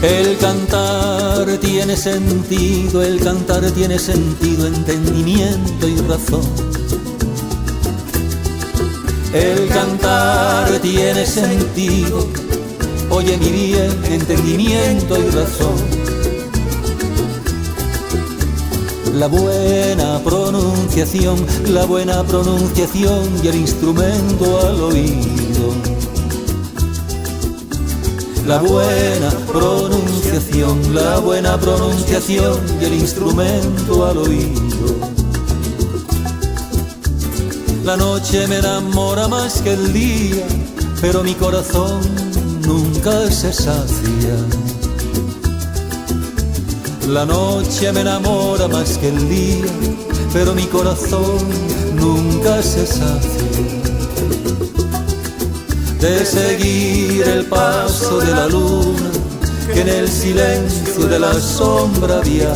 El cantar tiene sentido, el cantar tiene sentido, entendimiento y razón. El cantar tiene sentido, oye mi bien, entendimiento y razón. La buena pronunciación y el instrumento al oído. La buena pronunciación y el instrumento al oído. La noche me enamora más que el día, pero mi corazón nunca se sacia. La noche me enamora más que el día, pero mi corazón nunca se sacia. De seguir el paso de la luna, que en el silencio de la sombra viaja.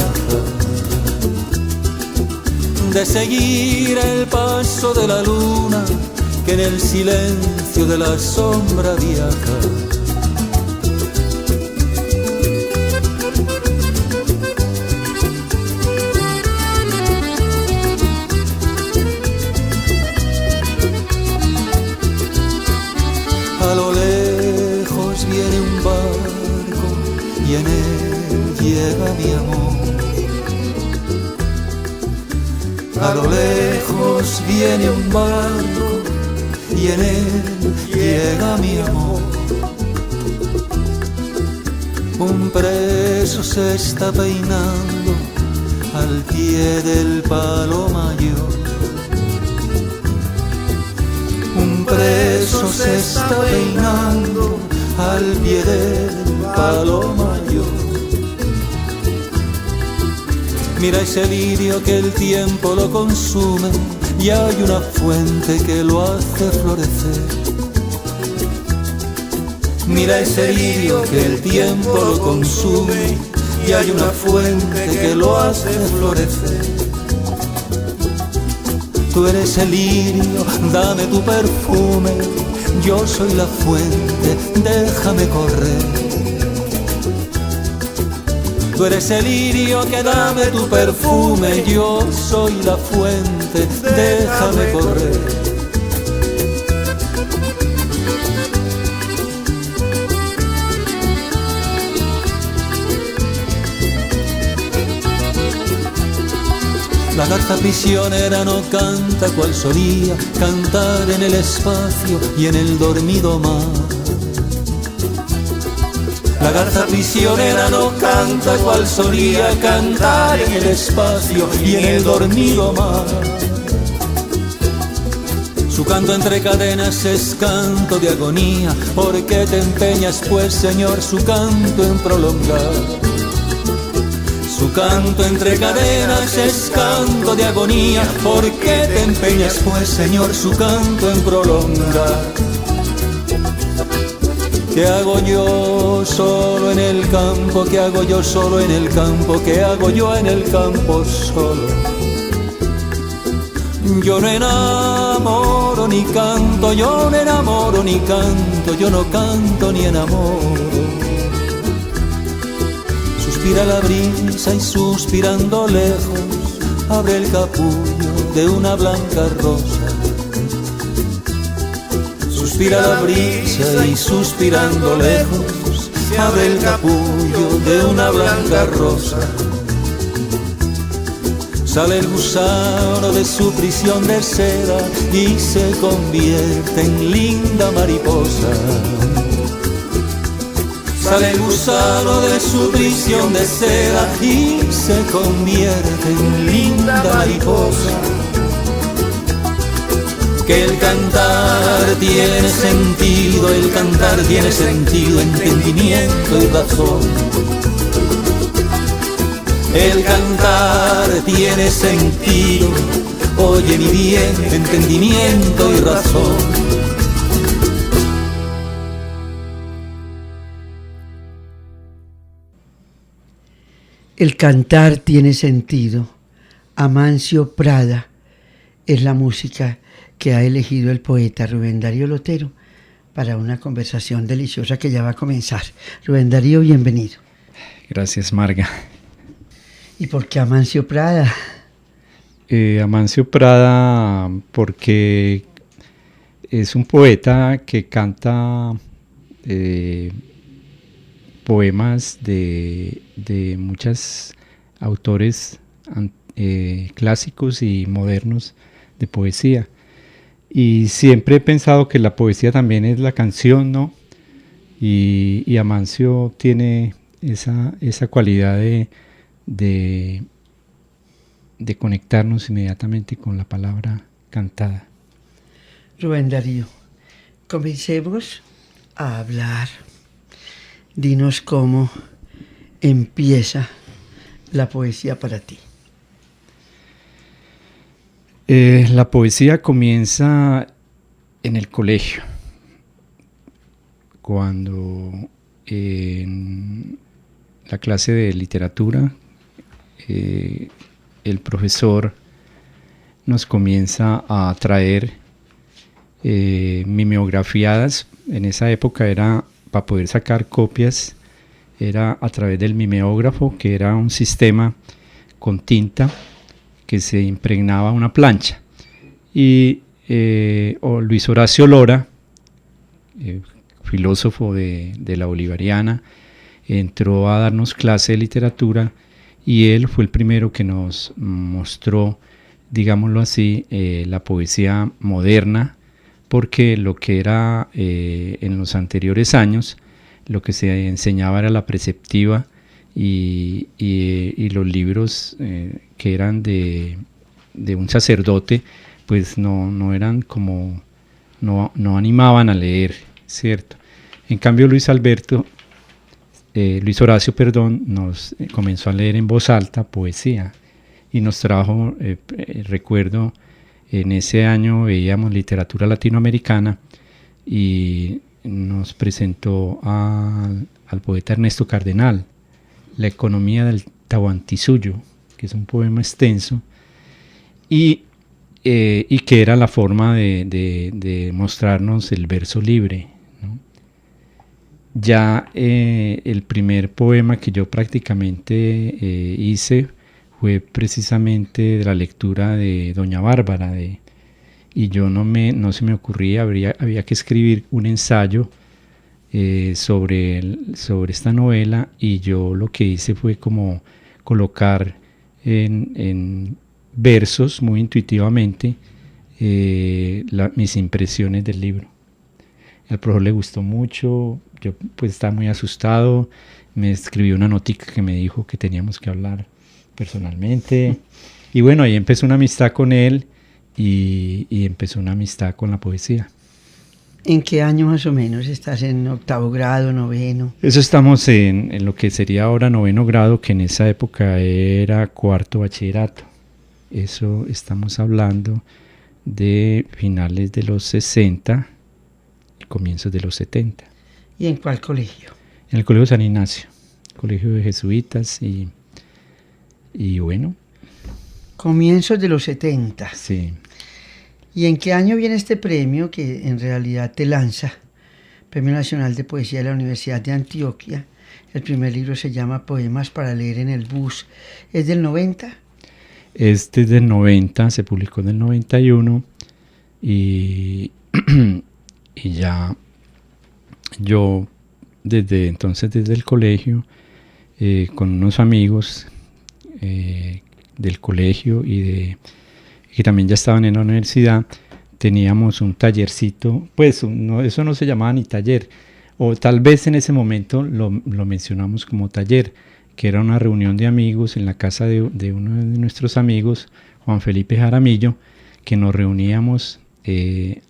De seguir el paso de la luna, que en el silencio de la sombra viaja. A lo lejos viene un barco y en él llega mi amor. A lo lejos viene un barco y en él llega mi amor. Un preso se está peinando al pie del palo mayor. Un preso se está peinando al pie del palo mayor. Mira ese lirio que el tiempo lo consume y hay una fuente que lo hace florecer. Mira ese lirio que el tiempo lo consume y hay una fuente que lo hace florecer. Tú eres el lirio, dame tu perfume, yo soy la fuente, déjame correr. Tú eres el lirio que dame tu perfume, yo soy la fuente, déjame correr. La garza prisionera no canta cual solía cantar en el espacio y en el dormido mar. La garza prisionera no canta cual solía cantar en el espacio y en el dormido mar. Su canto entre cadenas es canto de agonía. ¿Por qué te empeñas pues, Señor, su canto en prolongar? Su canto entre cadenas es canto de agonía. ¿Por qué te empeñas pues, Señor, su canto en prolongar? ¿Qué hago yo solo en el campo? ¿Qué hago yo solo en el campo? ¿Qué hago yo en el campo solo? Yo no enamoro ni canto, yo no enamoro ni canto, yo no canto ni enamoro. Suspira la brisa y suspirando lejos abre el capullo de una blanca rosa. Suspira la brisa y suspirando lejos abre el capullo de una blanca rosa. Sale el gusano de su prisión de seda y se convierte en linda mariposa. Sale el gusano de su prisión de seda y se convierte en linda mariposa. Que el cantar tiene sentido, el cantar tiene sentido, entendimiento y razón. El cantar tiene sentido, oye mi bien, entendimiento y razón. El cantar tiene sentido. Amancio Prada es la música que ha elegido el poeta Rubén Darío Lotero para una conversación deliciosa que ya va a comenzar. Rubén Darío, bienvenido. Gracias, Marga. ¿Y por qué Amancio Prada? Amancio Prada porque es un poeta que canta poemas de muchos autores clásicos y modernos de poesía. Y siempre he pensado que la poesía también es la canción, ¿no? Y Amancio tiene esa cualidad de conectarnos inmediatamente con la palabra cantada. Rubén Darío, comencemos a hablar. Dinos cómo empieza la poesía para ti. La poesía comienza en el colegio, cuando en la clase de literatura el profesor nos comienza a traer mimeografiadas. En esa época era, para poder sacar copias, era a través del mimeógrafo, que era un sistema con tinta que se impregnaba una plancha. Y Luis Horacio Lora, filósofo de la Bolivariana, entró a darnos clase de literatura y él fue el primero que nos mostró, digámoslo así, la poesía moderna, porque lo que era en los anteriores años, lo que se enseñaba era la preceptiva y los libros que eran de un sacerdote, pues no eran como, no animaban a leer, ¿cierto? En cambio Luis Horacio, nos comenzó a leer en voz alta poesía y nos trajo, recuerdo, en ese año veíamos literatura latinoamericana y nos presentó al poeta Ernesto Cardenal, La economía del Tahuantinsuyo, que es un poema extenso y que era la forma de mostrarnos el verso libre, ¿no? Ya el primer poema que yo prácticamente hice fue precisamente de la lectura de Doña Bárbara, y yo no se me ocurría, había que escribir un ensayo sobre esta novela, y yo lo que hice fue como colocar en versos muy intuitivamente mis impresiones del libro. Al profesor le gustó mucho, yo pues estaba muy asustado, me escribió una notica que me dijo que teníamos que hablar personalmente, y bueno, ahí empezó una amistad con él y empezó una amistad con la poesía. ¿En qué año más o menos estás? ¿En octavo grado, noveno? Eso estamos en lo que sería ahora noveno grado, que en esa época era cuarto bachillerato. Eso estamos hablando de finales de los 60, comienzos de los 70. ¿Y en cuál colegio? En el Colegio San Ignacio, colegio de jesuitas, y bueno. Comienzos de los 70. Sí. ¿Y en qué año viene este premio que en realidad te lanza? Premio Nacional de Poesía de la Universidad de Antioquia. El primer libro se llama Poemas para leer en el bus. ¿Es del 90? Este es del 90, se publicó en el 91 y ya yo desde entonces, desde el colegio, con unos amigos del colegio y que también ya estaban en la universidad, teníamos un tallercito, pues eso no se llamaba ni taller, o tal vez en ese momento lo mencionamos como taller, que era una reunión de amigos en la casa de uno de nuestros amigos, Juan Felipe Jaramillo, que nos reuníamos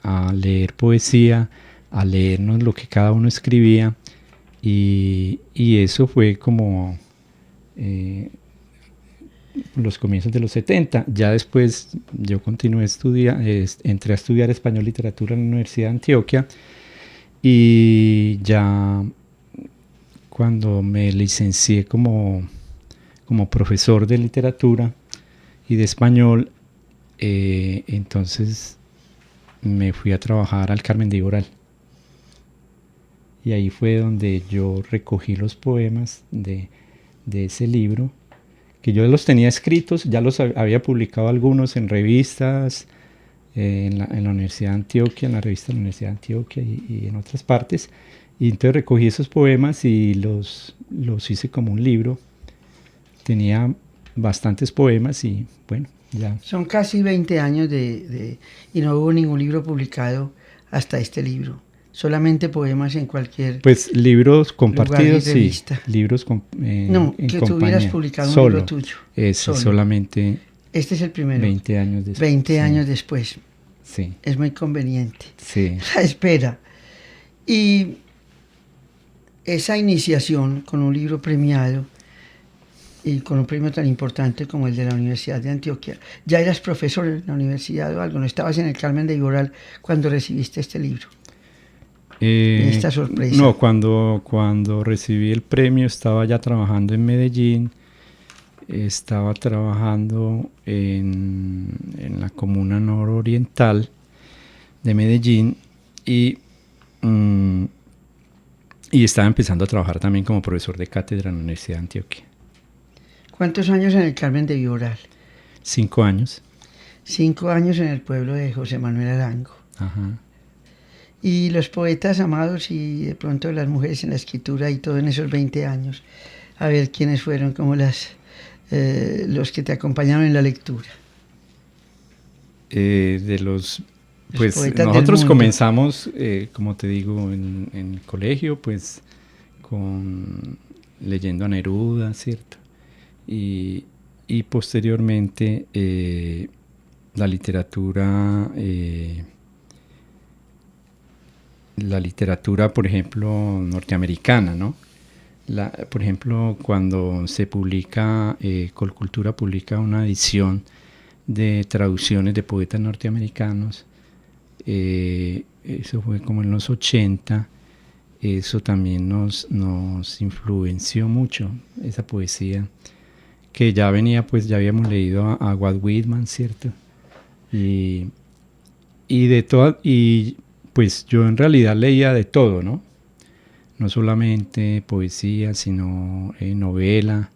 a leer poesía, a leernos lo que cada uno escribía, y eso fue como los comienzos de los 70. Ya después yo continué entré a estudiar español y literatura en la Universidad de Antioquia, y ya cuando me licencié como profesor de literatura y de español, entonces me fui a trabajar al Carmen de Iboral, y ahí fue donde yo recogí los poemas de de ese libro, que yo los tenía escritos, ya los había publicado algunos en revistas, en la Universidad de Antioquia, en la revista de la Universidad de Antioquia y en otras partes. Y entonces recogí esos poemas y los hice como un libro. Tenía bastantes poemas y bueno, ya. Son casi 20 años y no hubo ningún libro publicado hasta este libro. Solamente poemas en cualquier pues libros compartidos, sí. Libros no, en que tú hubieras publicado un libro tuyo. Solamente. Este es el primero. 20 años después. 20 años después. Sí. Es muy conveniente. Sí. La espera. Y esa iniciación con un libro premiado y con un premio tan importante como el de la Universidad de Antioquia. ¿Ya eras profesor en la universidad o algo? ¿No estabas en el Carmen de Viboral cuando recibiste este libro? Esta sorpresa. No, cuando recibí el premio estaba ya trabajando en Medellín, estaba trabajando en la comuna nororiental de Medellín y estaba empezando a trabajar también como profesor de cátedra en la Universidad de Antioquia. ¿Cuántos años en el Carmen de Viboral? 5 años. 5 años en el pueblo de José Manuel Arango. Ajá. Y los poetas amados y de pronto las mujeres en la escritura y todo en esos 20 años. A ver quiénes fueron como los que te acompañaron en la lectura. Pues nosotros comenzamos, como te digo, en el colegio, pues leyendo a Neruda, ¿cierto? Y posteriormente la literatura, por ejemplo, norteamericana, ¿no? Por ejemplo, cuando se publica, Colcultura publica una edición de traducciones de poetas norteamericanos, eso fue como en los 80, eso también nos influenció mucho, esa poesía que ya venía, pues ya habíamos leído a Walt Whitman, ¿cierto? Y pues yo en realidad leía de todo, ¿no? No solamente poesía, sino novela,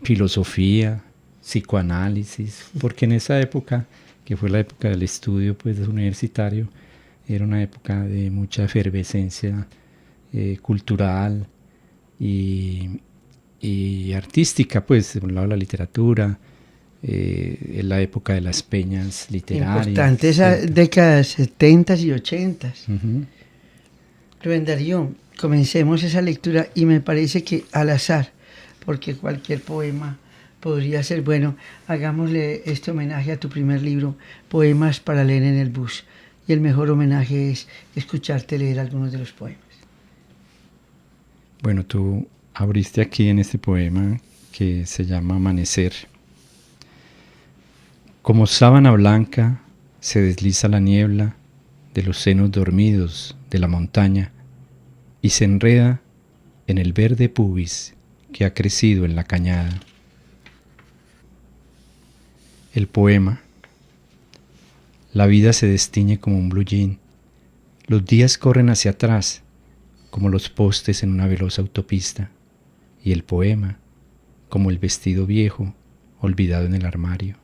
filosofía, psicoanálisis, porque en esa época, que fue la época del estudio pues universitario, era una época de mucha efervescencia cultural y artística, pues, por un lado la literatura, en la época de las peñas literarias. Importante esa década 70 y 80. Uh-huh. Rubén Darío, comencemos esa lectura y me parece que al azar, porque cualquier poema podría ser bueno, hagámosle este homenaje a tu primer libro, Poemas para leer en el bus. Y el mejor homenaje es escucharte leer algunos de los poemas. Bueno, tú abriste aquí en este poema que se llama Amanecer. Como sábana blanca se desliza la niebla de los senos dormidos de la montaña y se enreda en el verde pubis que ha crecido en la cañada. El poema. La vida se destiñe como un blue jean. Los días corren hacia atrás como los postes en una veloz autopista y el poema como el vestido viejo olvidado en el armario.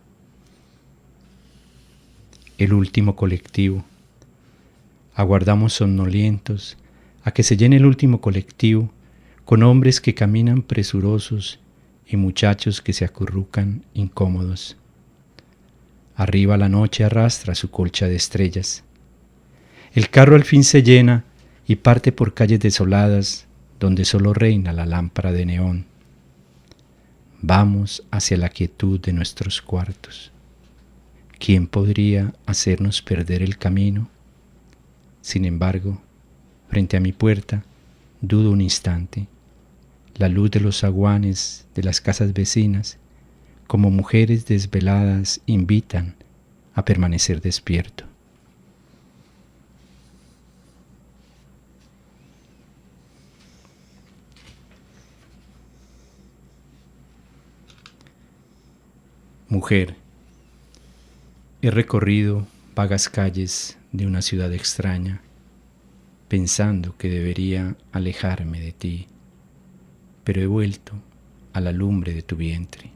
El último colectivo. Aguardamos somnolientos a que se llene el último colectivo con hombres que caminan presurosos y muchachos que se acurrucan incómodos. Arriba la noche arrastra su colcha de estrellas. El carro al fin se llena y parte por calles desoladas donde solo reina la lámpara de neón. Vamos hacia la quietud de nuestros cuartos. ¿Quién podría hacernos perder el camino? Sin embargo, frente a mi puerta, dudo un instante. La luz de los zaguanes de las casas vecinas, como mujeres desveladas, invitan a permanecer despierto. Mujer, he recorrido vagas calles de una ciudad extraña, pensando que debería alejarme de ti, pero he vuelto a la lumbre de tu vientre.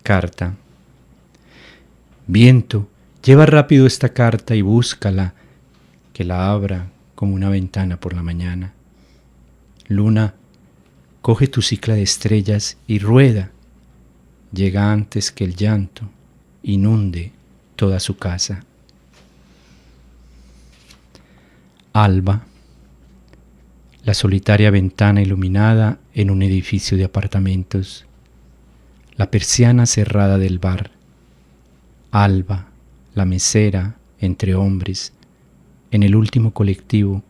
Carta. Viento, lleva rápido esta carta y búscala, que la abra como una ventana por la mañana. Luna, coge tu cicla de estrellas y rueda. Llega antes que el llanto inunde toda su casa. Alba, la solitaria ventana iluminada en un edificio de apartamentos, la persiana cerrada del bar. Alba, la mesera entre hombres, en el último colectivo,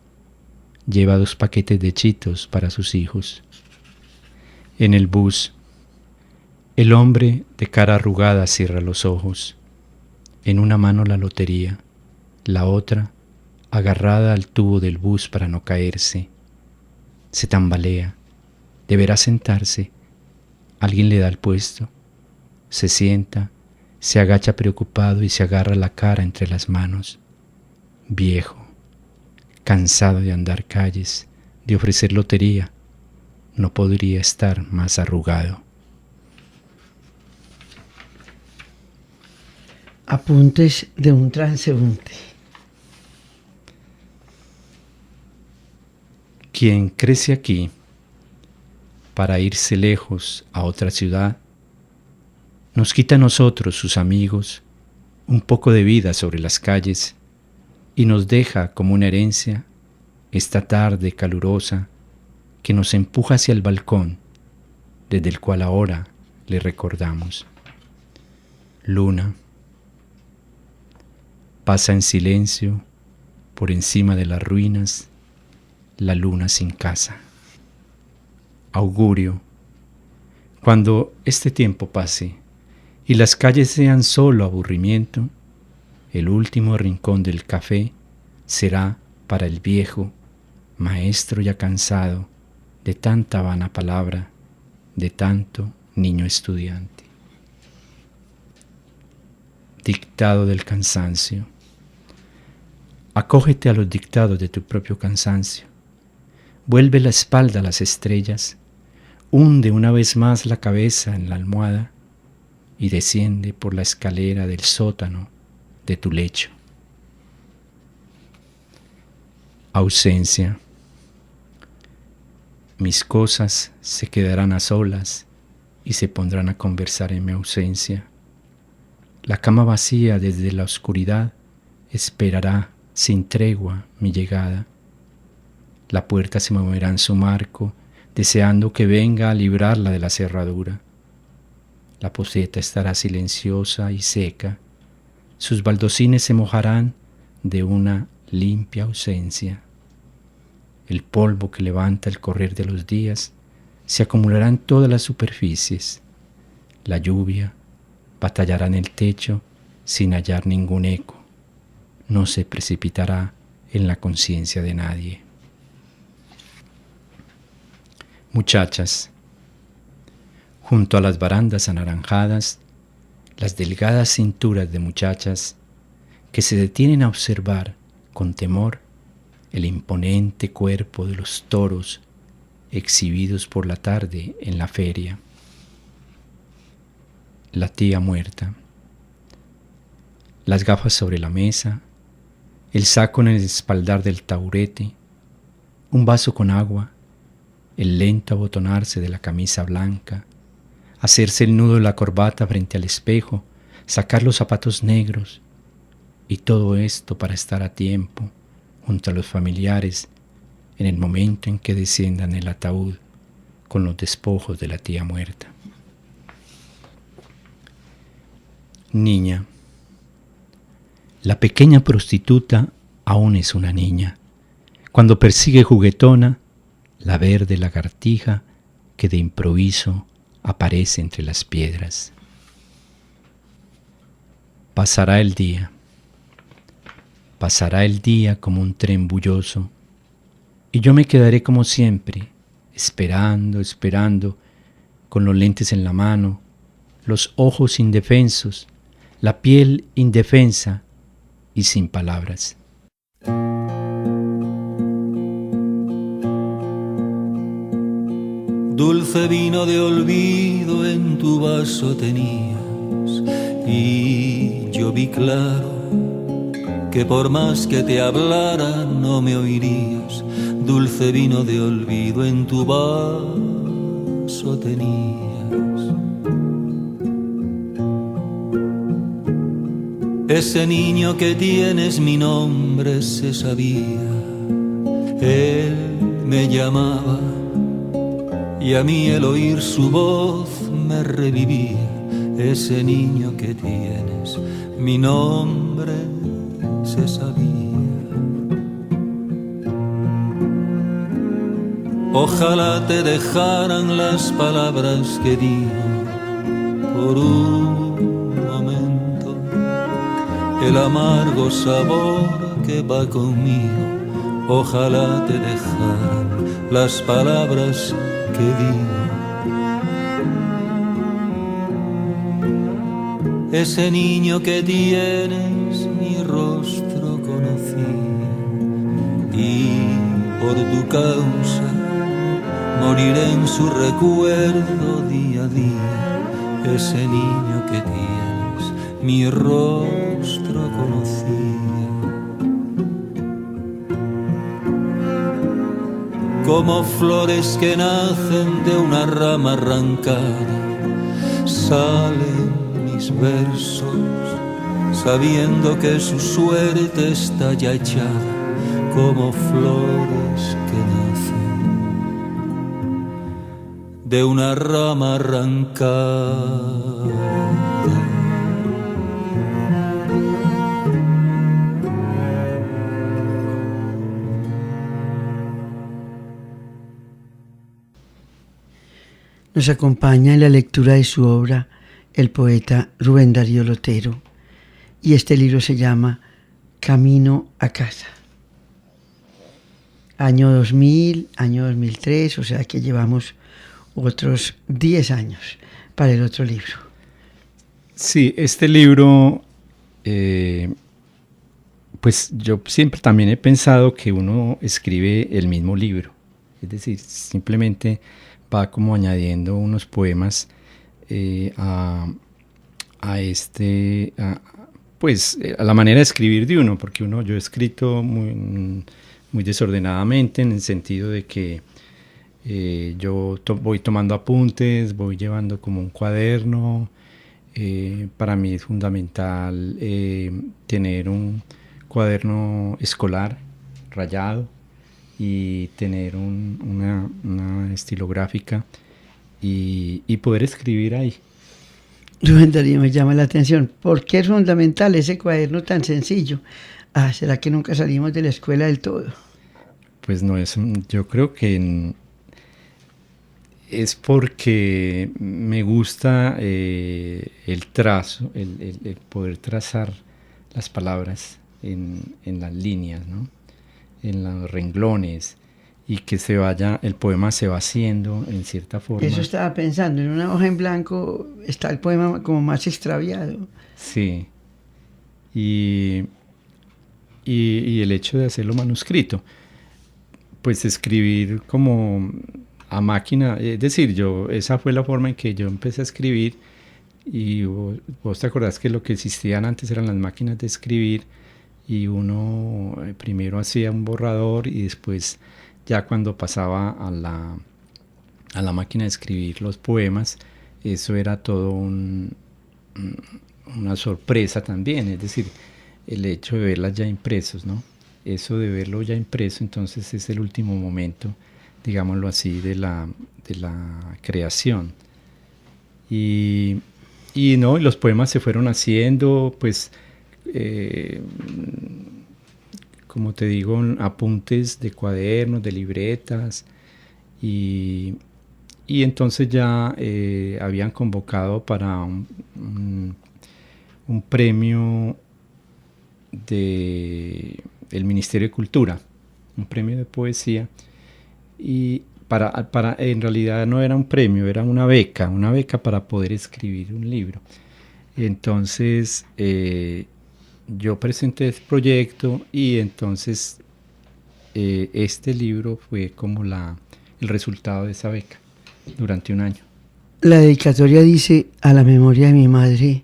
lleva 2 paquetes de Cheetos para sus hijos. En el bus, el hombre de cara arrugada cierra los ojos. En una mano la lotería, la otra agarrada al tubo del bus para no caerse. Se tambalea, deberá sentarse. Alguien le da el puesto. Se sienta, se agacha preocupado y se agarra la cara entre las manos. Viejo, cansado de andar calles, de ofrecer lotería, no podría estar más arrugado. Apuntes de un transeúnte. Quien crece aquí para irse lejos a otra ciudad, nos quita a nosotros, sus amigos, un poco de vida sobre las calles y nos deja como una herencia esta tarde calurosa que nos empuja hacia el balcón, desde el cual ahora le recordamos. Luna, pasa en silencio por encima de las ruinas la luna sin casa. Augurio, cuando este tiempo pase y las calles sean solo aburrimiento, el último rincón del café será para el viejo, maestro ya cansado de tanta vana palabra, de tanto niño estudiante. Dictado del cansancio. Acógete a los dictados de tu propio cansancio. Vuelve la espalda a las estrellas, hunde una vez más la cabeza en la almohada y desciende por la escalera del sótano de tu lecho. Ausencia. Mis cosas se quedarán a solas y se pondrán a conversar en mi ausencia. La cama vacía desde la oscuridad esperará sin tregua mi llegada. La puerta se moverá en su marco, deseando que venga a librarla de la cerradura. La poseta estará silenciosa y seca. Sus baldosines se mojarán de una limpia ausencia. El polvo que levanta el correr de los días se acumulará en todas las superficies. La lluvia batallará en el techo sin hallar ningún eco. No se precipitará en la conciencia de nadie. Muchachas, junto a las barandas anaranjadas, las delgadas cinturas de muchachas que se detienen a observar con temor el imponente cuerpo de los toros exhibidos por la tarde en la feria. La tía muerta. Las gafas sobre la mesa, el saco en el espaldar del taburete, un vaso con agua, el lento abotonarse de la camisa blanca, hacerse el nudo de la corbata frente al espejo, sacar los zapatos negros, y todo esto para estar a tiempo junto a los familiares en el momento en que desciendan el ataúd con los despojos de la tía muerta. Niña. La pequeña prostituta aún es una niña, cuando persigue juguetona la verde lagartija que de improviso aparece entre las piedras. Pasará el día como un tren bulloso, y yo me quedaré como siempre, esperando, con los lentes en la mano, los ojos indefensos, la piel indefensa y sin palabras. Dulce vino de olvido en tu vaso tenías, y yo vi claro que por más que te hablara no me oirías. Dulce vino de olvido en tu vaso tenías. Ese niño que tienes mi nombre se sabía, él me llamaba y a mí el oír su voz me revivía. Ese niño que tienes mi nombre se sabía. Ojalá te dejaran las palabras que digo por un momento, el amargo sabor que va conmigo. Ojalá te dejaran las palabras que digo. Ese niño que tienes mi rostro conocí, y por tu causa moriré en su recuerdo día a día. Ese niño que tienes mi rostro conocía. Como flores que nacen de una rama arrancada, salen mis versos, sabiendo que su suerte está ya echada. Como flores que nacen de una rama arrancada. Nos acompaña en la lectura de su obra el poeta Rubén Darío Lotero, y este libro se llama Camino a casa. Año 2000, año 2003, o sea que llevamos otros 10 años para el otro libro. Sí, este libro, pues yo siempre también he pensado que uno escribe el mismo libro, es decir, simplemente va como añadiendo unos poemas a la manera de escribir de uno, porque yo he escrito muy desordenadamente, en el sentido de que yo voy tomando apuntes, voy llevando como un cuaderno. Para mí es fundamental tener un cuaderno escolar rayado y tener una estilográfica y poder escribir ahí. Rubén Darío, me llama la atención. ¿Por qué es fundamental ese cuaderno tan sencillo? ¿Será que nunca salimos de la escuela del todo? Pues no es, yo creo que es porque me gusta el trazo, el poder trazar las palabras en las líneas, ¿no? En los renglones, y que el poema se va haciendo en cierta forma. Eso estaba pensando, en una hoja en blanco está el poema como más extraviado. Sí, y el hecho de hacerlo manuscrito, pues escribir como a máquina, es decir, esa fue la forma en que yo empecé a escribir, y vos te acordás que lo que existían antes eran las máquinas de escribir, y uno primero hacía un borrador y después ya cuando pasaba a la máquina de escribir los poemas, eso era todo una sorpresa también, es decir, el hecho de verlas ya impresos, ¿no? Eso de verlo ya impreso, entonces es el último momento, digámoslo así, de la creación. Y los poemas se fueron haciendo, pues, como te digo, apuntes de cuadernos, de libretas, y entonces ya habían convocado para un premio del Ministerio de Cultura, un premio de poesía, y en realidad no era un premio, era una beca para poder escribir un libro. Entonces yo presenté este proyecto, y entonces este libro fue como el resultado de esa beca. durante un año. La dedicatoria dice: a la memoria de mi madre,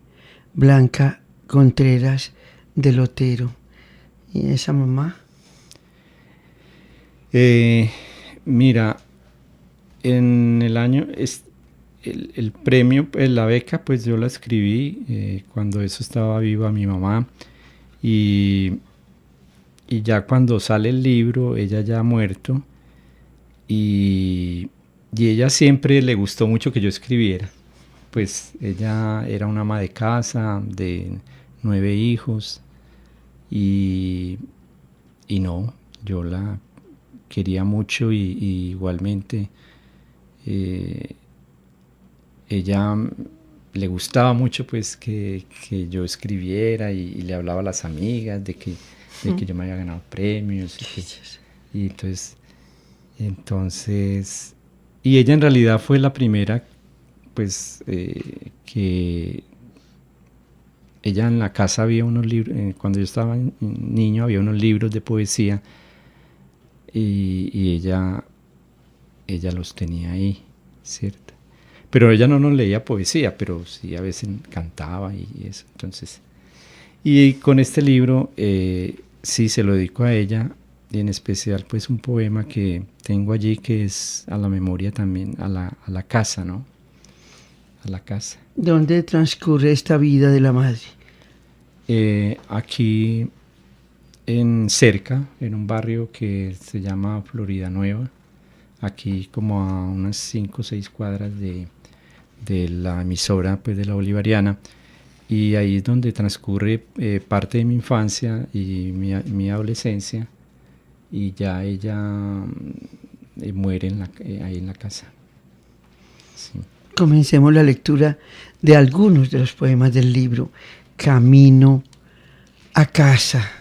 Blanca Contreras del Otero. ¿Y esa mamá? Mira, en el año, el premio, la beca, pues yo la escribí cuando eso estaba viva mi mamá, y ya cuando sale el libro, ella ya ha muerto, y ella siempre le gustó mucho que yo escribiera. Pues ella era una ama de casa de 9 hijos, y no, yo la quería mucho, y igualmente ella le gustaba mucho pues que yo escribiera, y le hablaba a las amigas de que yo me había ganado premios, y entonces y ella en realidad fue la primera, pues que ella en la casa había unos libros, cuando yo estaba niño había unos libros de poesía, y ella los tenía ahí, ¿cierto? Pero ella no nos leía poesía, pero sí a veces cantaba y eso. Entonces, y con este libro sí se lo dedico a ella, y en especial pues un poema que tengo allí que es a la memoria también, a la casa, ¿no? A la casa. ¿Dónde transcurre esta vida de la madre? Aquí cerca, en un barrio que se llama Florida Nueva, aquí como a unas 5 o 6 cuadras de la emisora pues de la Bolivariana, y ahí es donde transcurre parte de mi infancia y mi adolescencia, y ya ella muere ahí en la casa. Sí. Comencemos la lectura de algunos de los poemas del libro Camino a Casa.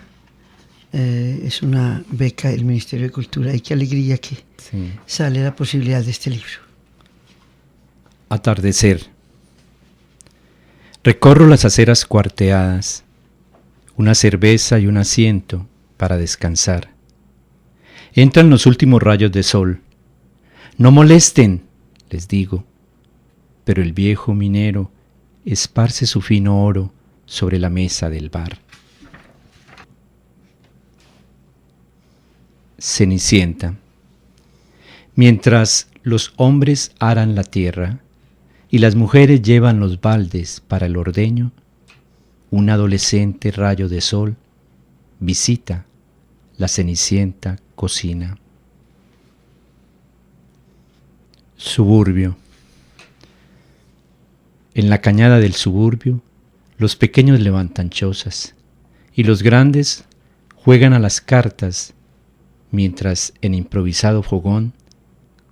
Es una beca del Ministerio de Cultura, y qué alegría que Sí. sale la posibilidad de este libro. Atardecer. Recorro las aceras cuarteadas, una cerveza y un asiento para descansar. Entran los últimos rayos de sol. No molesten, les digo, pero el viejo minero esparce su fino oro sobre la mesa del bar. Cenicienta. Mientras los hombres aran la tierra y las mujeres llevan los baldes para el ordeño, un adolescente rayo de sol visita la Cenicienta cocina. Suburbio. En la cañada del suburbio, los pequeños levantan chozas y los grandes juegan a las cartas, mientras en improvisado fogón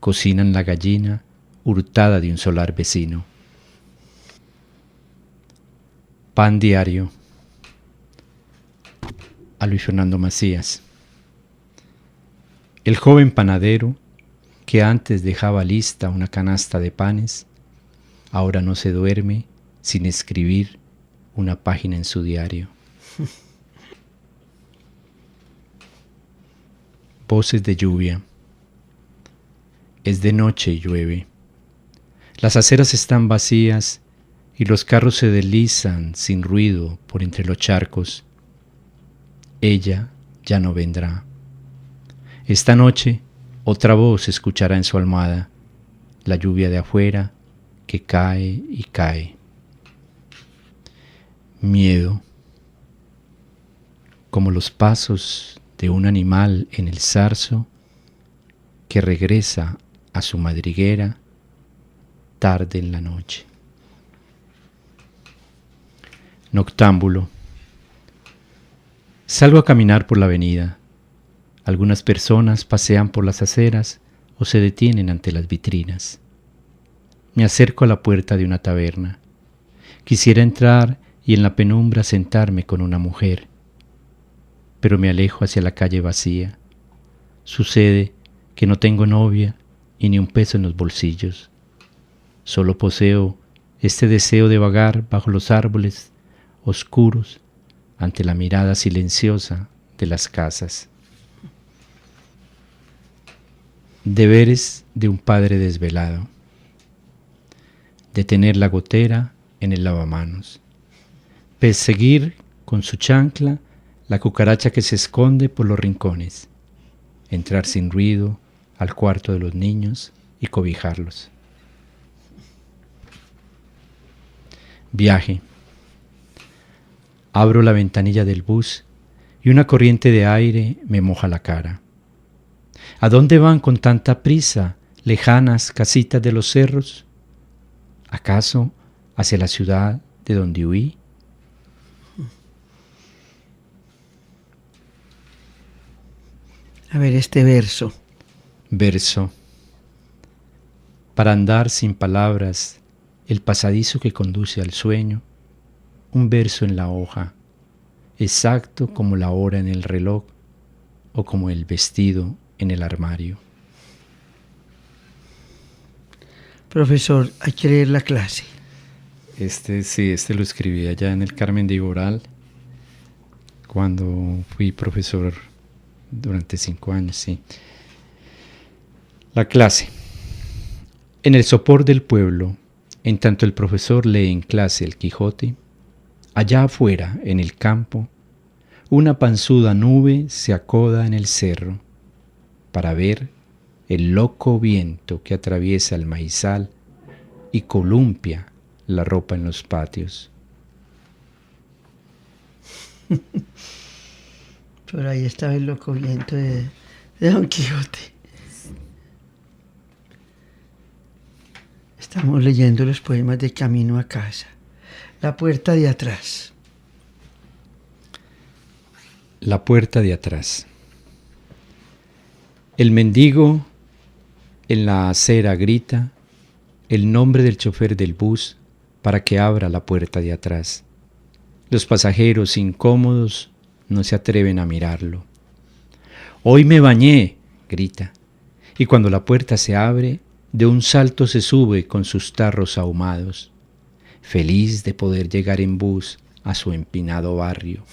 cocinan la gallina hurtada de un solar vecino. Pan diario. A Luis Fernando Macías. El joven panadero, que antes dejaba lista una canasta de panes, ahora no se duerme sin escribir una página en su diario. Voces de lluvia. Es de noche y llueve. Las aceras están vacías y los carros se deslizan sin ruido por entre los charcos. Ella ya no vendrá. Esta noche otra voz se escuchará en su almohada, la lluvia de afuera que cae y cae. Miedo. Como los pasos de un animal en el zarzo que regresa a su madriguera tarde en la noche. Noctámbulo. Salgo a caminar por la avenida. Algunas personas pasean por las aceras o se detienen ante las vitrinas. Me acerco a la puerta de una taberna. Quisiera entrar y en la penumbra sentarme con una mujer, pero me alejo hacia la calle vacía. Sucede que no tengo novia y ni un peso en los bolsillos. Solo poseo este deseo de vagar bajo los árboles oscuros ante la mirada silenciosa de las casas. Deberes de un padre desvelado. detener la gotera en el lavamanos, perseguir con su chancla la cucaracha que se esconde por los rincones, entrar sin ruido al cuarto de los niños y cobijarlos. Viaje. Abro la ventanilla del bus y una corriente de aire me moja la cara. ¿A dónde van con tanta prisa, lejanas casitas de los cerros? ¿Acaso hacia la ciudad de donde huí? A ver este verso. Verso. Para andar sin palabras, el pasadizo que conduce al sueño, un verso en la hoja, exacto como la hora en el reloj o como el vestido en el armario. Profesor, hay que leer la clase. Este lo escribí allá en el Carmen de Iboral, cuando fui profesor durante 5 años, sí. La clase. En el sopor del pueblo, en tanto el profesor lee en clase el Quijote, allá afuera, en el campo, una panzuda nube se acoda en el cerro para ver el loco viento que atraviesa el maizal y columpia la ropa en los patios. Por ahí estaba el loco viento de Don Quijote. Estamos leyendo los poemas de Camino a Casa. La puerta de atrás. La puerta de atrás. El mendigo en la acera grita el nombre del chofer del bus para que abra la puerta de atrás. Los pasajeros incómodos no se atreven a mirarlo. «Hoy me bañé», grita, y cuando la puerta se abre, de un salto se sube con sus tarros ahumados, feliz de poder llegar en bus a su empinado barrio.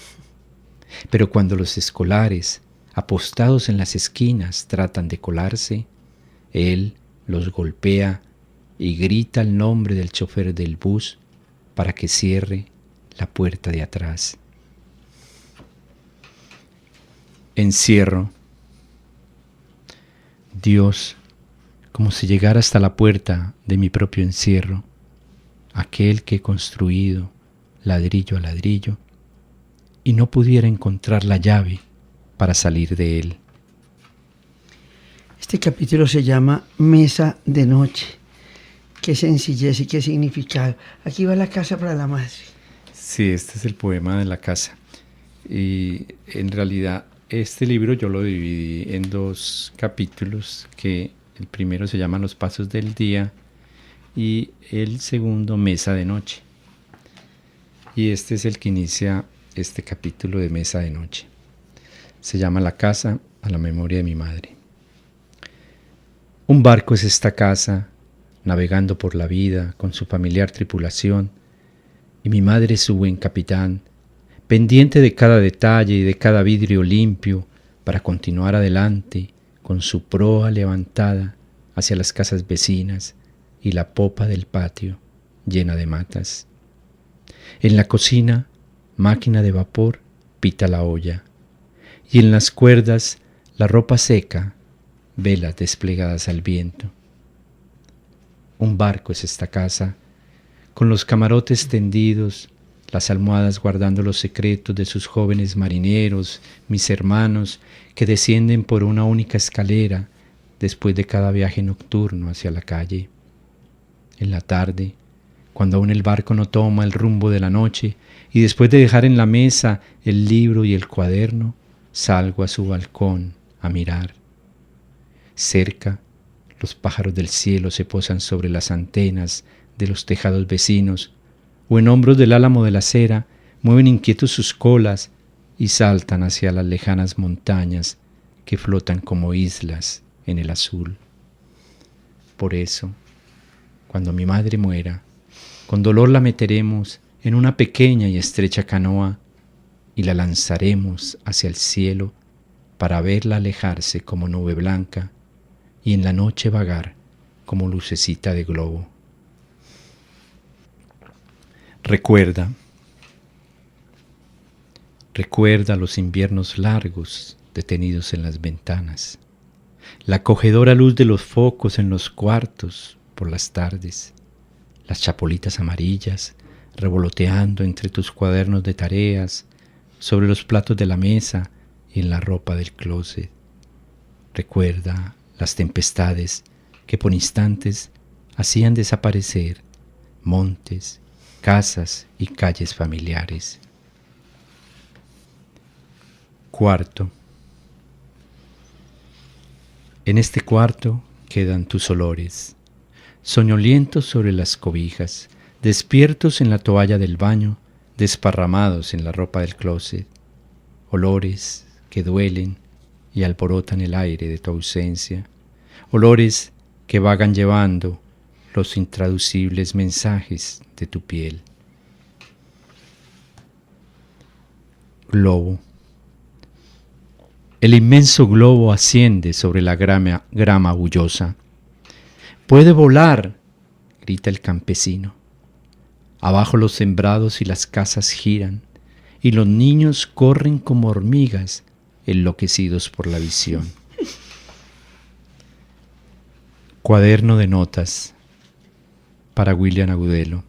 Pero cuando los escolares, apostados en las esquinas, tratan de colarse, él los golpea y grita el nombre del chofer del bus para que cierre la puerta de atrás. Encierro. Dios, como si llegara hasta la puerta de mi propio encierro, aquel que he construido ladrillo a ladrillo, y no pudiera encontrar la llave para salir de él. Este capítulo se llama Mesa de Noche. Qué sencillez y qué significado. Aquí va la casa para la madre. Sí, este es el poema de la casa. Y en realidad este libro yo lo dividí en 2 capítulos, que el primero se llama Los Pasos del Día y el segundo Mesa de Noche. Y este es el que inicia este capítulo de Mesa de Noche. Se llama La casa a la memoria de mi madre. Un barco es esta casa, navegando por la vida con su familiar tripulación, y mi madre es su buen capitán, pendiente de cada detalle y de cada vidrio limpio para continuar adelante con su proa levantada hacia las casas vecinas y la popa del patio llena de matas. En la cocina, máquina de vapor pita la olla, y en las cuerdas la ropa seca, velas desplegadas al viento. Un barco es esta casa, con los camarotes tendidos, las almohadas guardando los secretos de sus jóvenes marineros, mis hermanos, que descienden por una única escalera después de cada viaje nocturno hacia la calle. En la tarde, cuando aún el barco no toma el rumbo de la noche, y después de dejar en la mesa el libro y el cuaderno, salgo a su balcón a mirar. Cerca, los pájaros del cielo se posan sobre las antenas de los tejados vecinos, o en hombros del álamo de la acera mueven inquietos sus colas y saltan hacia las lejanas montañas que flotan como islas en el azul. Por eso, cuando mi madre muera, con dolor la meteremos en una pequeña y estrecha canoa y la lanzaremos hacia el cielo para verla alejarse como nube blanca y en la noche vagar como lucecita de globo. Recuerda los inviernos largos detenidos en las ventanas, la acogedora luz de los focos en los cuartos por las tardes, las chapolitas amarillas revoloteando entre tus cuadernos de tareas, sobre los platos de la mesa y en la ropa del closet. Recuerda las tempestades que por instantes hacían desaparecer montes, casas y calles familiares. Cuarto. En este cuarto quedan tus olores, soñolientos sobre las cobijas, despiertos en la toalla del baño, desparramados en la ropa del closet, olores que duelen y alborotan el aire de tu ausencia, olores que vagan llevando los intraducibles mensajes de tu piel. Globo. El inmenso globo asciende sobre la grama bullosa. ¡Puede volar!, grita el campesino. Abajo los sembrados y las casas giran, y los niños corren como hormigas enloquecidos por la visión. Cuaderno de notas para William Agudelo.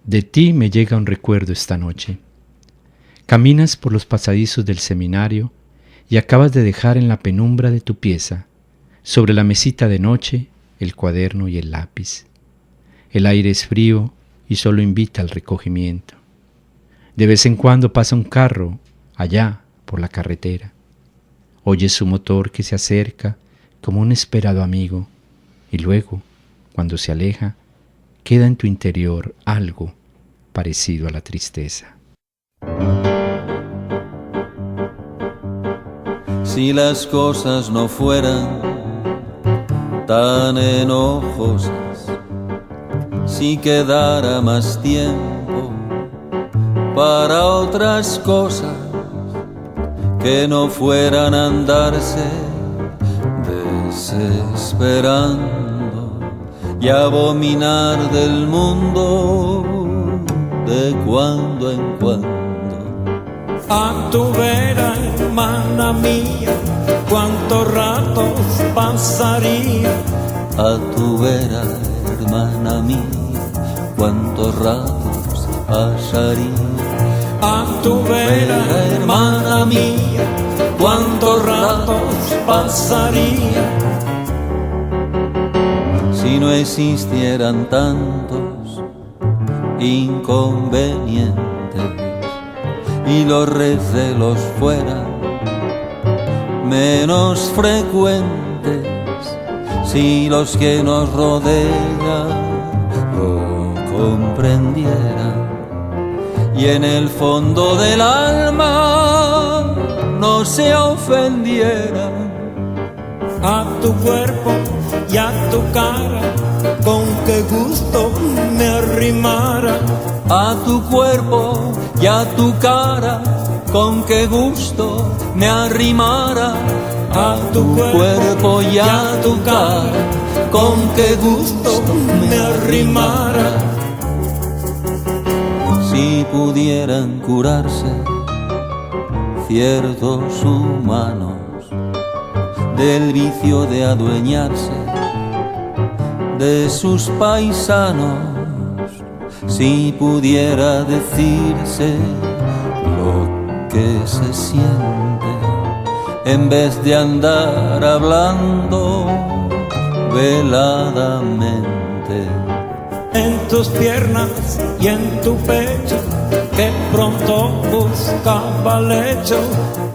De ti me llega un recuerdo esta noche. Caminas por los pasadizos del seminario y acabas de dejar en la penumbra de tu pieza, sobre la mesita de noche, el cuaderno y el lápiz. El aire es frío y solo invita al recogimiento. De vez en cuando pasa un carro allá por la carretera. Oyes su motor que se acerca como un esperado amigo y luego, cuando se aleja, queda en tu interior algo parecido a la tristeza. Si las cosas no fueran tan enojosas, si quedara más tiempo para otras cosas que no fueran a andarse desesperando y abominar del mundo de cuando en cuando. A tu vera, hermana mía, cuántos ratos pasaría. A tu vera, hermana mía, cuántos ratos pasaría. A tu vera, hermana mía, cuántos ratos pasaría. Si no existieran tantos inconvenientes y los recelos fueran menos frecuentes, si los que nos rodean lo comprendieran y en el fondo del alma no se ofendieran. A tu cuerpo y a tu cara, con qué gusto me arrimara. A tu cuerpo y a tu cara, con qué gusto me arrimara. A tu cuerpo y a tu cara, con qué gusto me arrimara. Si pudieran curarse ciertos humanos del vicio de adueñarse de sus paisanos, si pudiera decirse lo que se siente en vez de andar hablando veladamente. En tus piernas y en tu pecho, que pronto buscaba lecho.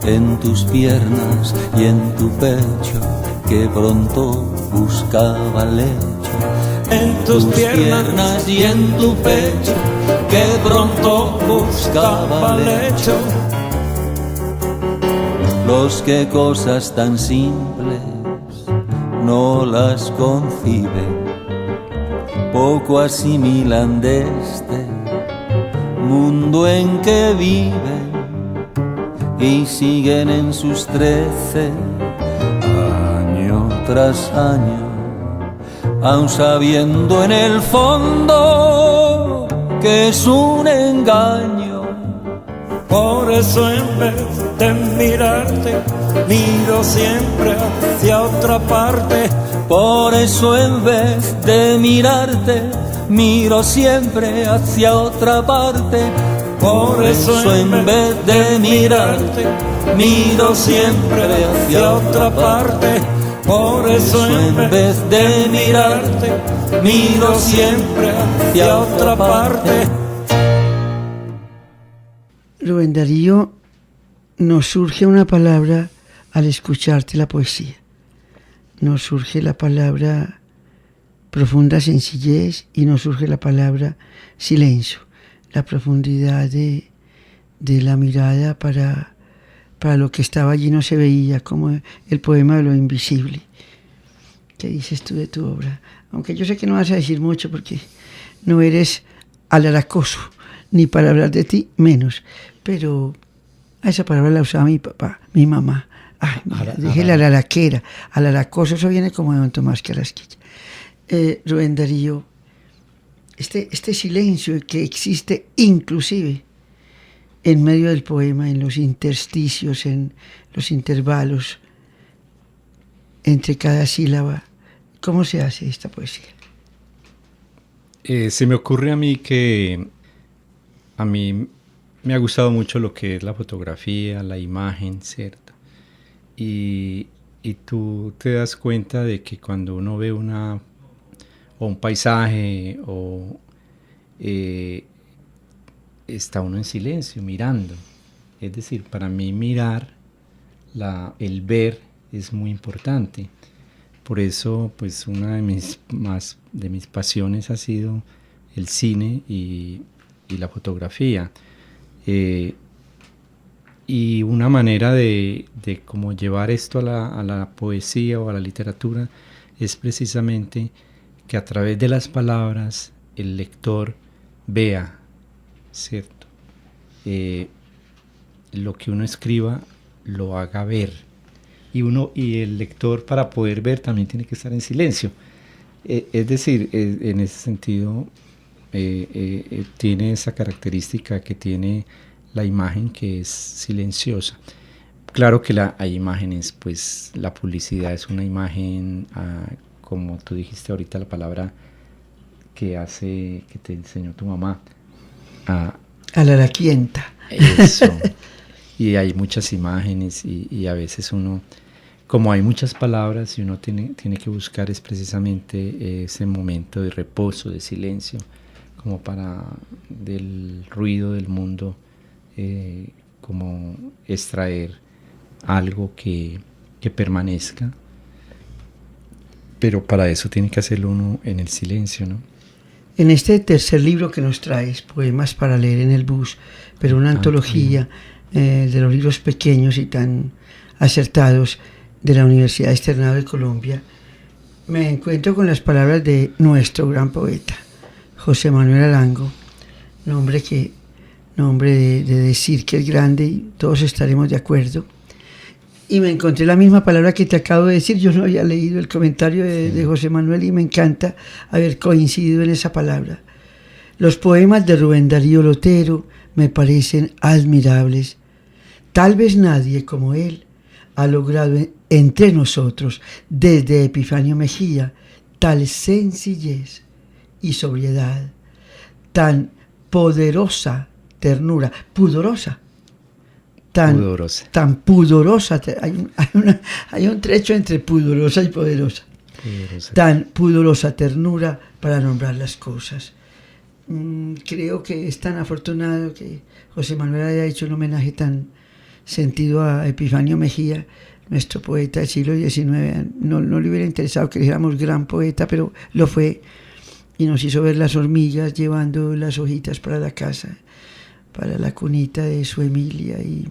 En tus piernas y en tu pecho, que pronto buscaba lecho. En tus piernas y en tu pecho, que pronto buscaba lecho. Los que cosas tan simples no las conciben, poco asimilan de este mundo en que viven y siguen en sus 13 año tras año, aun sabiendo en el fondo que es un engaño. Por eso en vez de mirarte, miro siempre hacia otra parte. Por eso en vez de mirarte, miro siempre hacia otra parte. Por eso en vez de mirarte, miro siempre hacia otra parte. Por eso en vez de mirarte, miro siempre hacia otra parte. Rubén Darío, nos surge una palabra al escucharte la poesía. Nos surge la palabra profunda sencillez y nos surge la palabra silencio. La profundidad de la mirada para lo que estaba allí no se veía, como el poema de lo invisible. ¿Qué dices tú de tu obra? Aunque yo sé que no vas a decir mucho porque no eres alaracoso, ni para hablar de ti menos, pero a esa palabra la usaba mi papá, mi mamá. Ay, mira, dije la alaraquera, alaracoso, eso viene como de don Tomás Carrasquilla. Rubén Darío, este silencio que existe inclusive en medio del poema, en los intersticios, en los intervalos, entre cada sílaba, ¿cómo se hace esta poesía? Se me ocurre a mí que a mí me ha gustado mucho lo que es la fotografía, la imagen, ¿cierto? Y tú te das cuenta de que cuando uno ve un paisaje está uno en silencio, mirando. Es decir, para mí mirar, el ver es muy importante. Por eso, pues una de mis pasiones ha sido el cine y la fotografía. Y una manera de cómo llevar esto a la poesía o a la literatura es precisamente que a través de las palabras el lector vea, ¿cierto? Lo que uno escriba lo haga ver. Y el lector, para poder ver, también tiene que estar en silencio. Es decir, en ese sentido, tiene esa característica que tiene la imagen, que es silenciosa. Claro que hay imágenes, pues la publicidad es una imagen, como tú dijiste ahorita, la palabra que te enseñó tu mamá. Alaraquienta. Eso. Y hay muchas imágenes y a veces uno, como hay muchas palabras y uno tiene que buscar es precisamente ese momento de reposo, de silencio, como para del ruido del mundo, como extraer algo que permanezca, pero para eso tiene que hacerlo uno en el silencio, ¿no? En este tercer libro que nos traes, Poemas para leer en el bus, pero una antología de los libros pequeños y tan acertados de la Universidad Externado de Colombia, me encuentro con las palabras de nuestro gran poeta, José Manuel Arango, nombre de decir que es grande y todos estaremos de acuerdo. Y me encontré la misma palabra que te acabo de decir. Yo no había leído el comentario de José Manuel y me encanta haber coincidido en esa palabra. Los poemas de Rubén Darío Lotero me parecen admirables. Tal vez nadie como él ha logrado entre nosotros, desde Epifanio Mejía, tal sencillez y sobriedad, tan poderosa ternura, pudorosa, tan pudorosa, hay un trecho entre pudorosa y poderosa. Tan pudorosa ternura para nombrar las cosas. Creo que es tan afortunado que José Manuel haya hecho un homenaje tan sentido a Epifanio Mejía, nuestro poeta del siglo XIX. No le hubiera interesado que dijéramos gran poeta, pero lo fue, y nos hizo ver las hormigas llevando las hojitas para la casa, para la cunita de su Emilia. Y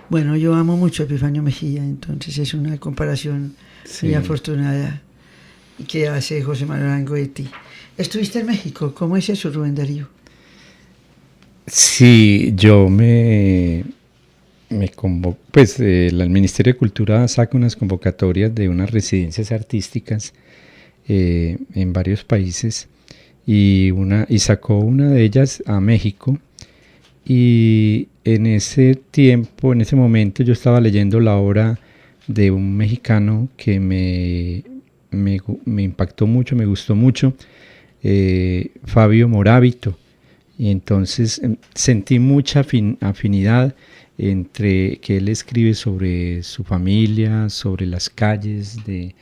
bueno, yo amo mucho a Epifanio Mejía, entonces es una comparación muy afortunada que hace José Manuel Arango de ti. ¿Estuviste en México? ¿Cómo es eso, Rubén Darío? Sí, yo me convoco, pues el Ministerio de Cultura saca unas convocatorias de unas residencias artísticas en varios países y sacó una de ellas a México. Y en ese tiempo, en ese momento, yo estaba leyendo la obra de un mexicano que me impactó mucho, me gustó mucho, Fabio Moravito. Y entonces sentí mucha afinidad entre que él escribe sobre su familia, sobre las calles de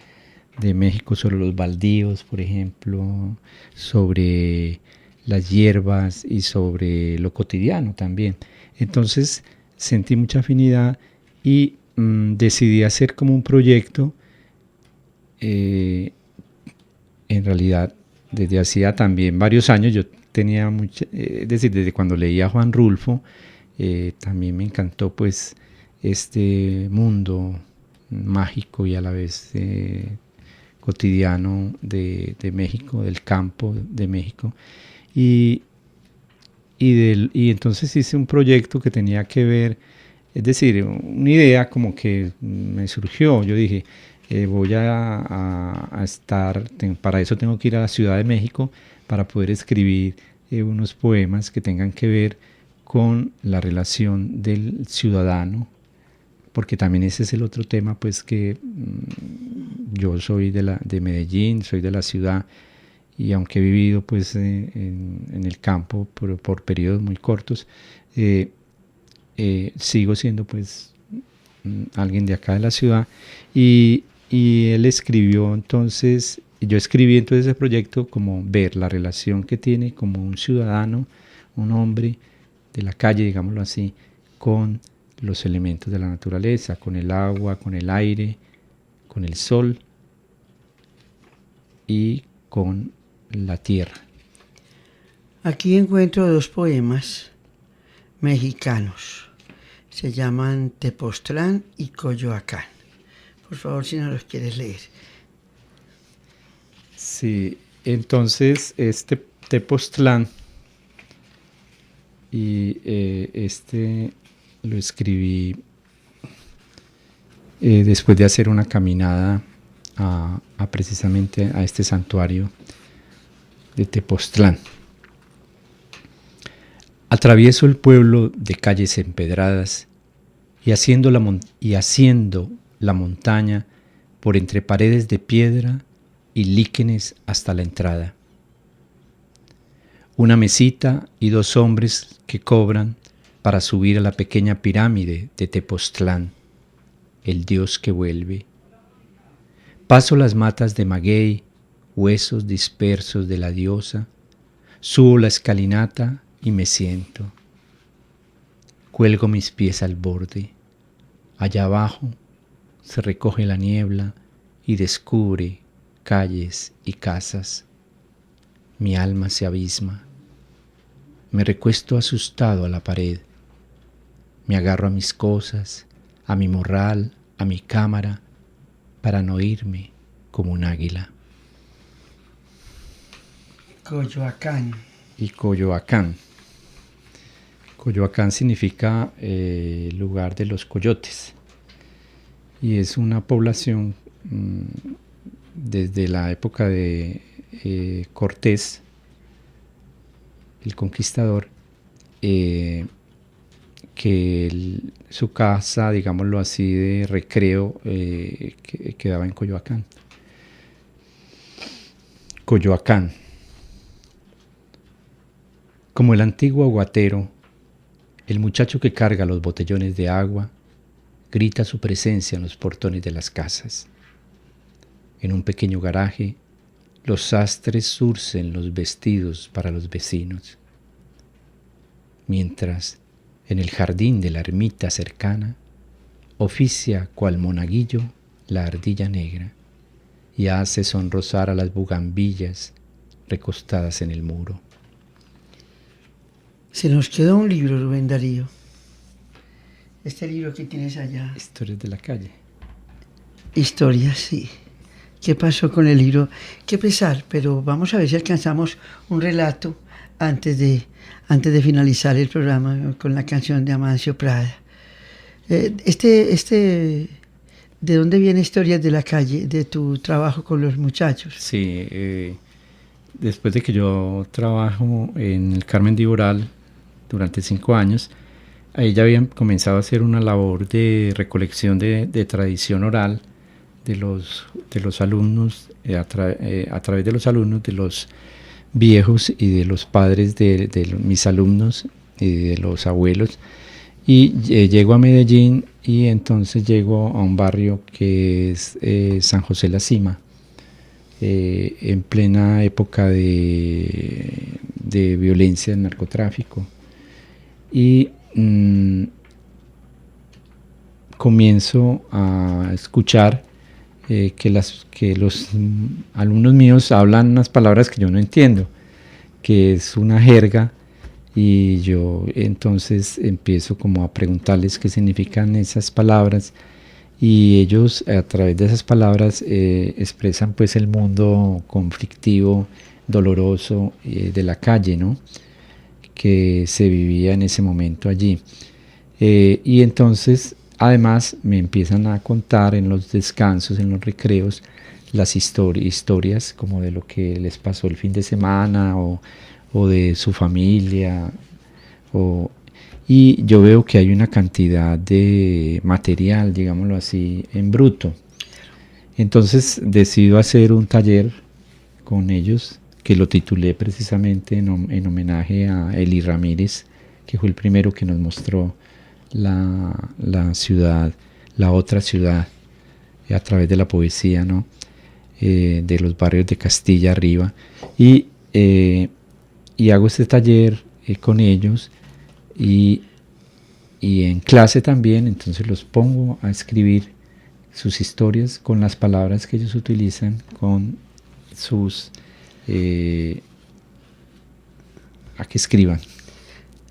México, sobre los baldíos, por ejemplo, sobre las hierbas y sobre lo cotidiano también. Entonces sentí mucha afinidad y decidí hacer como un proyecto, en realidad desde hacía también varios años. Yo tenía es decir, desde cuando leía a Juan Rulfo, también me encantó pues este mundo mágico y a la vez cotidiano de México, del campo de México. Y entonces hice un proyecto que tenía que ver, es decir, una idea como que me surgió. Yo dije, voy a estar, para eso tengo que ir a la Ciudad de México para poder escribir unos poemas que tengan que ver con la relación del ciudadano, porque también ese es el otro tema, pues que yo soy de Medellín, soy de la ciudad, y aunque he vivido pues en el campo por periodos muy cortos, sigo siendo pues alguien de acá de la ciudad. Y él escribió entonces, yo escribí entonces ese proyecto como ver la relación que tiene como un ciudadano, un hombre de la calle, digámoslo así, con los elementos de la naturaleza, con el agua, con el aire, con el sol y con la tierra. Aquí encuentro dos poemas mexicanos. Se llaman Tepoztlán y Coyoacán. Por favor, si no los quieres leer. Sí, entonces este Tepoztlán, y lo escribí después de hacer una caminada precisamente a este santuario de Tepoztlán. Atravieso el pueblo de calles empedradas y haciendo la montaña por entre paredes de piedra y líquenes hasta la entrada. Una mesita y dos hombres que cobran para subir a la pequeña pirámide de Tepoztlán, el dios que vuelve. Paso las matas de maguey, huesos dispersos de la diosa, subo la escalinata y me siento. Cuelgo mis pies al borde. Allá abajo se recoge la niebla y descubre calles y casas. Mi alma se abisma. Me recuesto asustado a la pared. Me agarro a mis cosas, a mi morral, a mi cámara, para no irme como un águila. Coyoacán. Y Coyoacán. Coyoacán significa lugar de los coyotes. Y es una población desde la época de Cortés, el conquistador, que su casa, digámoslo así, de recreo que quedaba en Coyoacán. Coyoacán. Como el antiguo aguatero, el muchacho que carga los botellones de agua grita su presencia en los portones de las casas. En un pequeño garaje, los sastres zurcen los vestidos para los vecinos, mientras en el jardín de la ermita cercana oficia cual monaguillo la ardilla negra y hace sonrosar a las bugambillas recostadas en el muro. Se nos quedó un libro, Rubén Darío. Este libro que tienes allá. Historias de la calle. Historias, sí. ¿Qué pasó con el libro? Qué pesar, pero vamos a ver si alcanzamos un relato antes de finalizar el programa con la canción de Amancio Prada. ¿De dónde viene Historias de la calle? De tu trabajo con los muchachos. Sí, después de que yo trabajo en el Carmen de Iboral durante 5 años, ahí ya habían comenzado a hacer una labor de recolección de tradición oral de los alumnos, a través de los alumnos, de los viejos y de los padres de mis alumnos y de los abuelos. Y llego a Medellín y entonces llego a un barrio que es San José La Cima, en plena época de violencia, de narcotráfico. Y comienzo a escuchar que los alumnos míos hablan unas palabras que yo no entiendo, que es una jerga, y yo entonces empiezo como a preguntarles qué significan esas palabras, y ellos a través de esas palabras expresan pues el mundo conflictivo, doloroso de la calle, ¿no?, que se vivía en ese momento allí. Y entonces además me empiezan a contar en los descansos, en los recreos, las historias como de lo que les pasó el fin de semana o de su familia. Y yo veo que hay una cantidad de material, digámoslo así, en bruto. Entonces decido hacer un taller con ellos, que lo titulé precisamente en homenaje a Eli Ramírez, que fue el primero que nos mostró la ciudad, la otra ciudad, a través de la poesía, ¿no?, de los barrios de Castilla arriba. Y hago este taller con ellos y en clase también, entonces los pongo a escribir sus historias con las palabras que ellos utilizan, con sus... a que escriban.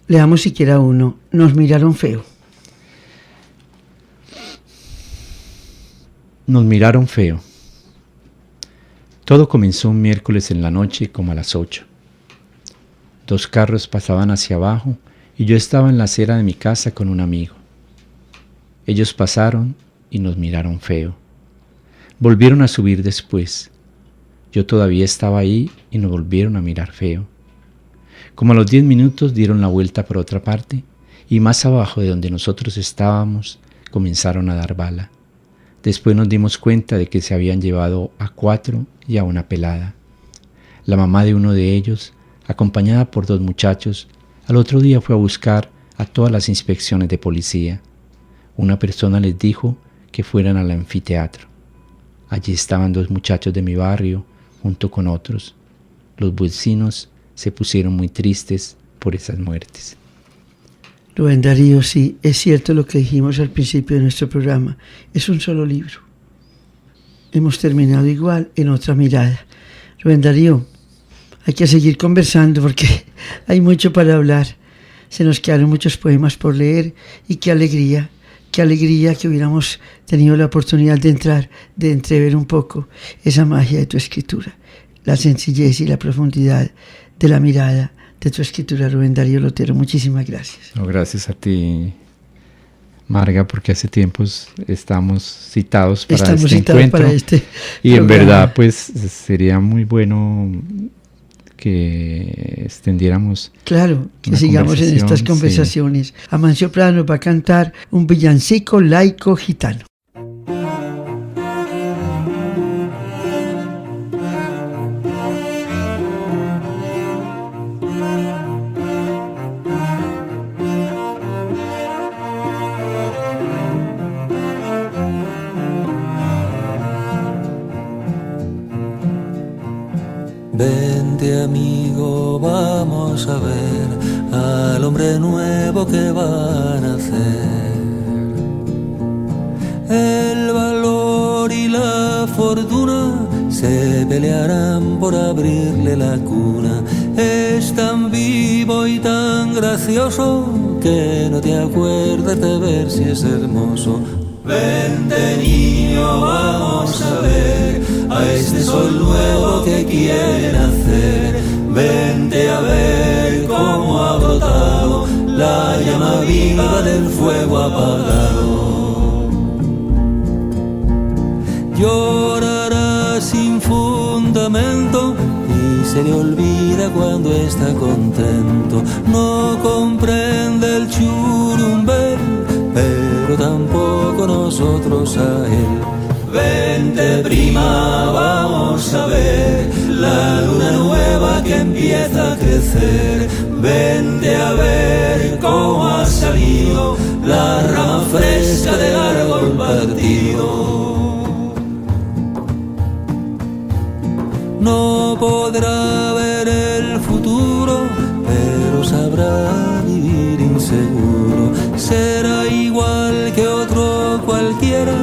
Leamos siquiera uno. Nos miraron feo. Nos miraron feo. Todo comenzó un miércoles en la noche, como a las 8. 2 carros pasaban hacia abajo y yo estaba en la acera de mi casa con un amigo. Ellos pasaron y nos miraron feo. Volvieron a subir después. Yo todavía estaba ahí y nos volvieron a mirar feo. Como a los 10 minutos dieron la vuelta por otra parte y más abajo de donde nosotros estábamos comenzaron a dar bala. Después nos dimos cuenta de que se habían llevado a 4 y a una pelada. La mamá de uno de ellos, acompañada por 2 muchachos, al otro día fue a buscar a todas las inspecciones de policía. Una persona les dijo que fueran al anfiteatro. Allí estaban 2 muchachos de mi barrio, junto con otros. Los vecinos se pusieron muy tristes por esas muertes. Rubén Darío, sí, es cierto lo que dijimos al principio de nuestro programa. Es un solo libro. Hemos terminado igual en otra mirada. Rubén Darío, hay que seguir conversando porque hay mucho para hablar. Se nos quedaron muchos poemas por leer y qué alegría que hubiéramos tenido la oportunidad de entrever un poco esa magia de tu escritura, la sencillez y la profundidad de la mirada de tu escritura, Rubén Darío Lotero. Muchísimas gracias. No, gracias a ti, Marga, porque hace tiempos estamos citados para este encuentro. Y en verdad, pues sería muy bueno que extendiéramos. Claro, que sigamos en estas conversaciones. Sí. Amancio Prada nos va a cantar un villancico laico gitano. Vente amigo, vamos a ver al hombre nuevo que va a nacer. El valor y la fortuna se pelearán por abrirle la cuna. Es tan vivo y tan gracioso que no te acuerdas de ver si es hermoso. Vente niño, vamos a ver a este sol nuevo que quiere nacer. Vente a ver cómo ha brotado la llama viva del fuego apagado. Llorará sin fundamento y se se le olvida cuando está contento. No comprende el churumbel, pero tampoco nosotros a él. Vente prima, vamos a ver la luna nueva que empieza a crecer. Vente a ver cómo ha salido la rama fresca del árbol partido. No podrá ver el futuro, pero sabrá vivir inseguro. Será igual que otro cualquiera,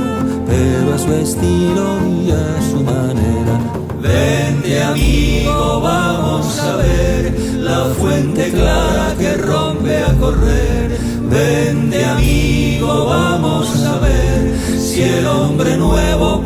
pero a su estilo y a su manera. Vente amigo, vamos a ver la fuente clara que rompe a correr. Vente amigo, vamos a ver si el hombre nuevo